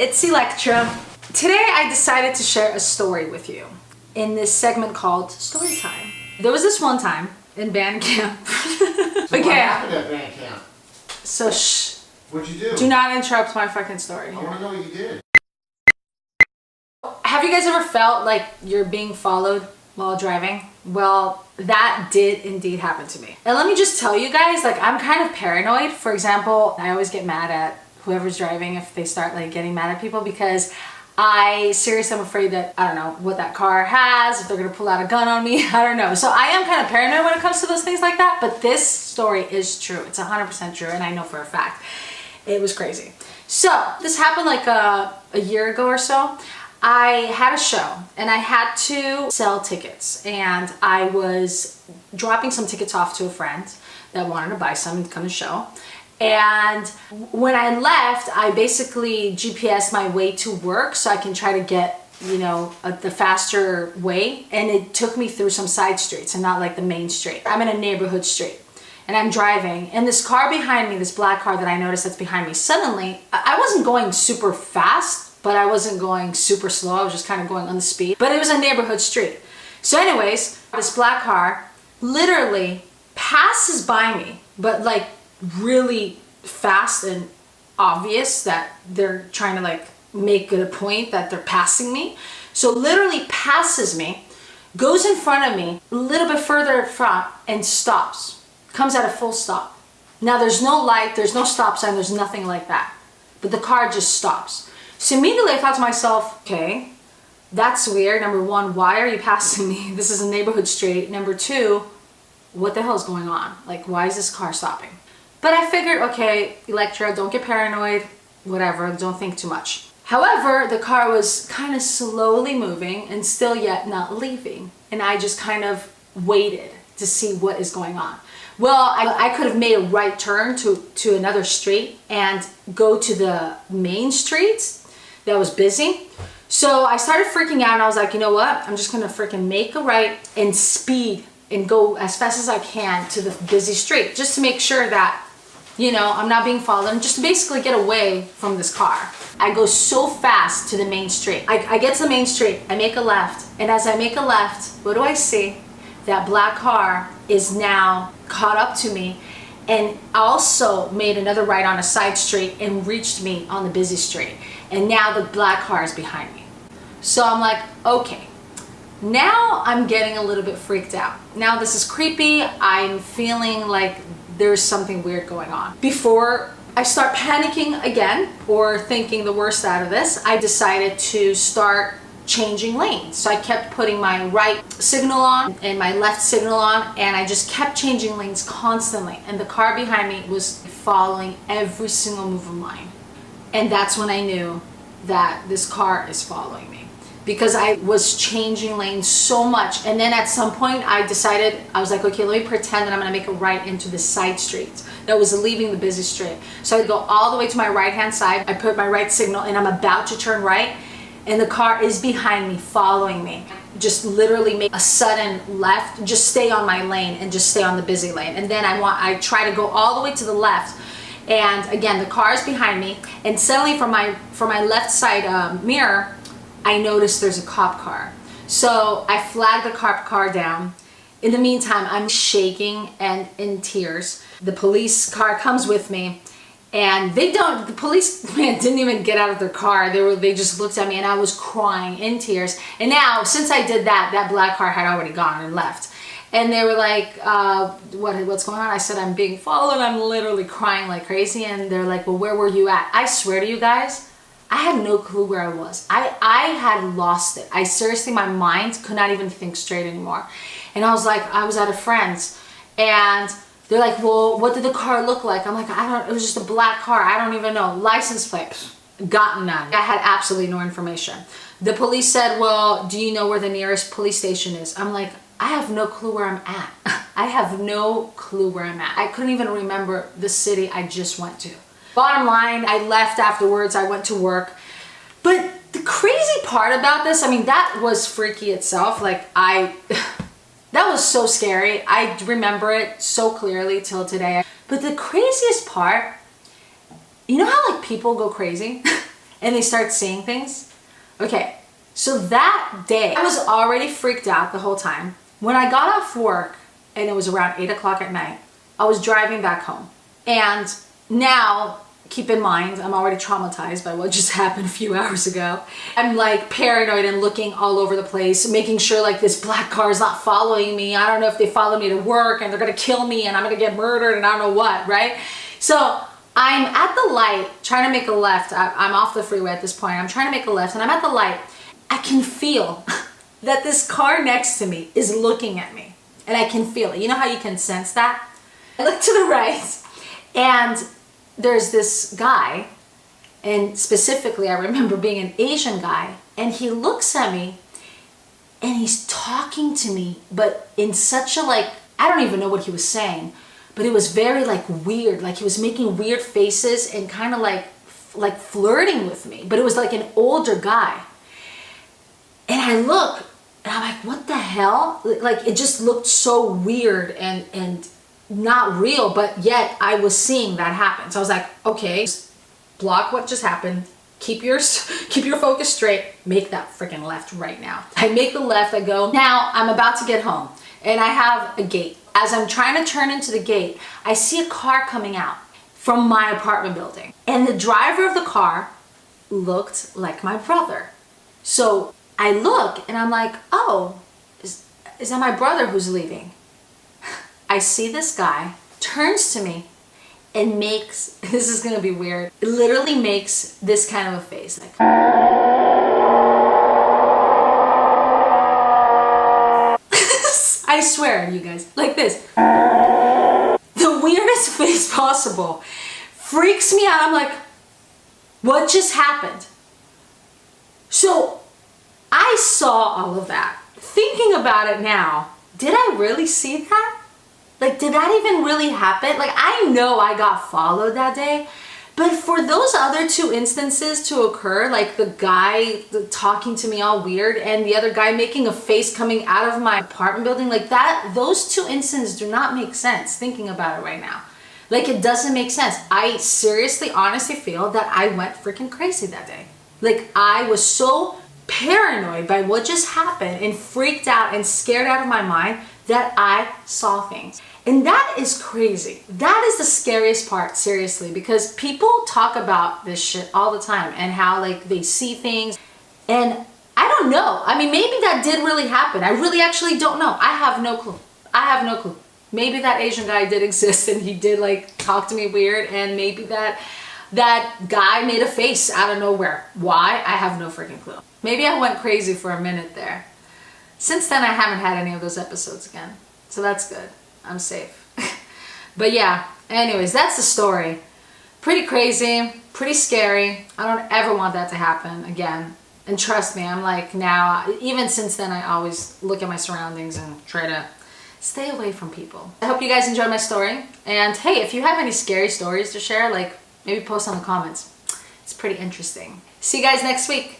it's Electra. Today I decided to share a story with you in this segment called Storytime. There was this one time in band camp. So what happened at band camp? So shh. What'd you do? Do not interrupt my fucking story. I want to know what you did. Have you guys ever felt like you're being followed while driving? Well, that did indeed happen to me. And let me just tell you guys, like, I'm kind of paranoid. For example, I always get mad at whoever's driving if they start like getting mad at people, because I seriously am afraid that I don't know what that car has, if they're gonna pull out a gun on me, I don't know. So I am kind of paranoid when it comes to those things like that, but this story is true. It's 100% true, and I know for a fact. It was crazy. So this happened like a year ago or so. I had a show and I had to sell tickets, and I was dropping some tickets off to a friend that wanted to buy some and come to the show. And when I left, I basically GPSed my way to work so I can try to get, you know, the faster way. And it took me through some side streets and not like the main street. I'm in a neighborhood street and I'm driving, and this car behind me, this black car that I noticed that's behind me, suddenly, I wasn't going super fast, but I wasn't going super slow. I was just kind of going on the speed, but it was a neighborhood street. So anyways, this black car literally passes by me, but like really fast and obvious that they're trying to like make it a point that they're passing me. So literally passes me, goes in front of me, a little bit further in front, and stops. Comes at a full stop. Now there's no light, there's no stop sign, there's nothing like that. But the car just stops. So immediately I thought to myself, okay, that's weird. Number one, why are you passing me? This is a neighborhood street. Number two, what the hell is going on? Like, why is this car stopping? But I figured, okay, Electra, don't get paranoid, whatever, don't think too much. However, the car was kind of slowly moving and still yet not leaving. And I just kind of waited to see what is going on. Well, I could have made a right turn to another street and go to the main street that was busy. So I started freaking out and I was like, you know what? I'm just gonna freaking make a right and speed and go as fast as I can to the busy street, just to make sure that, you know, I'm not being followed, and just to basically get away from this car. I go so fast to the main street. I get to the main street, I make a left, and as I make a left, what do I see? That black car is now caught up to me and also made another right on a side street and reached me on the busy street. And now the black car is behind me. So I'm like, okay, now I'm getting a little bit freaked out. Now this is creepy. I'm feeling like there's something weird going on. Before I start panicking again or thinking the worst out of this, I decided to start changing lanes. So I kept putting my right signal on and my left signal on, and I just kept changing lanes constantly. And the car behind me was following every single move of mine. And that's when I knew that this car is following me, because I was changing lanes so much. And then at some point I decided, I was like, okay, let me pretend that I'm gonna make a right into the side street that was leaving the busy street. So I go all the way to my right hand side, I put my right signal, and I'm about to turn right, and the car is behind me, following me. Just literally make a sudden left, just stay on my lane and just stay on the busy lane. And then I try to go all the way to the left, and again the car is behind me, and suddenly from my left side mirror, I noticed there's a cop car. So I flag the cop car down. In the meantime, I'm shaking and in tears. The police car comes with me, and the policeman didn't even get out of their car. They just looked at me, and I was crying in tears. And now, since I did that, that black car had already gone and left. And they were like, what's going on? I said, I'm being followed. I'm literally crying like crazy. And they're like, well, where were you at? I swear to you guys, I had no clue where I was. I had lost it. I seriously, my mind could not even think straight anymore. And I was like, I was at a friend's, and they're like, well, what did the car look like? I'm like, it was just a black car. I don't even know. License plate, got none. I had absolutely no information. The police said, well, do you know where the nearest police station is? I'm like, I have no clue where I'm at. I have no clue where I'm at. I couldn't even remember the city I just went to. Bottom line, I left afterwards. I went to work. But the crazy part about this, I mean, that was freaky itself. Like, that was so scary. I remember it so clearly till today. But the craziest part, you know how like people go crazy and they start seeing things. Okay, so that day, I was already freaked out the whole time. When I got off work, and it was around 8 o'clock at night, I was driving back home. And now, keep in mind, I'm already traumatized by what just happened a few hours ago. I'm like paranoid and looking all over the place, making sure like this black car is not following me. I don't know if they follow me to work and they're gonna kill me and I'm gonna get murdered and I don't know what, right? So I'm at the light trying to make a left. I'm off the freeway at this point. I'm trying to make a left and I'm at the light. I can feel that this car next to me is looking at me. And I can feel it. You know how you can sense that? I look to the right and there's this guy, and specifically I remember being an Asian guy, and he looks at me and he's talking to me, but in such a like, I don't even know what he was saying, but it was very like weird, like he was making weird faces and kind of like flirting with me, but it was like an older guy. And I look and I'm like, what the hell? Like it just looked so weird and not real, but yet I was seeing that happen. So I was like, okay, block what just happened. Keep your focus straight. Make that freaking left right now. I make the left, I go. Now I'm about to get home and I have a gate. As I'm trying to turn into the gate, I see a car coming out from my apartment building. And the driver of the car looked like my brother. So I look and I'm like, oh, is that my brother who's leaving? I see this guy, turns to me and makes, this is gonna be weird, it literally makes this kind of a face. Like, I swear, you guys, like this. The weirdest face possible. Freaks me out. I'm like, what just happened? So I saw all of that. Thinking about it now, did I really see that? Like, did that even really happen? Like, I know I got followed that day, but for those other two instances to occur, like the guy talking to me all weird and the other guy making a face coming out of my apartment building, like that, those two instances do not make sense thinking about it right now. Like, it doesn't make sense. I seriously, honestly feel that I went freaking crazy that day. Like, I was so paranoid by what just happened and freaked out and scared out of my mind that I saw things. And that is crazy. That is the scariest part, seriously, because people talk about this shit all the time and how like they see things, and I don't know. I mean, maybe that did really happen. I really actually don't know. I have no clue. I have no clue. Maybe that Asian guy did exist and he did like talk to me weird, and maybe that guy made a face out of nowhere. Why? I have no freaking clue. Maybe I went crazy for a minute there. Since then, I haven't had any of those episodes again. So that's good. I'm safe. But yeah, anyways, that's the story. Pretty crazy, pretty scary. I don't ever want that to happen again. And trust me, I'm like now, even since then, I always look at my surroundings and try to stay away from people. I hope you guys enjoyed my story. And hey, if you have any scary stories to share, like maybe post on the comments. It's pretty interesting. See you guys next week.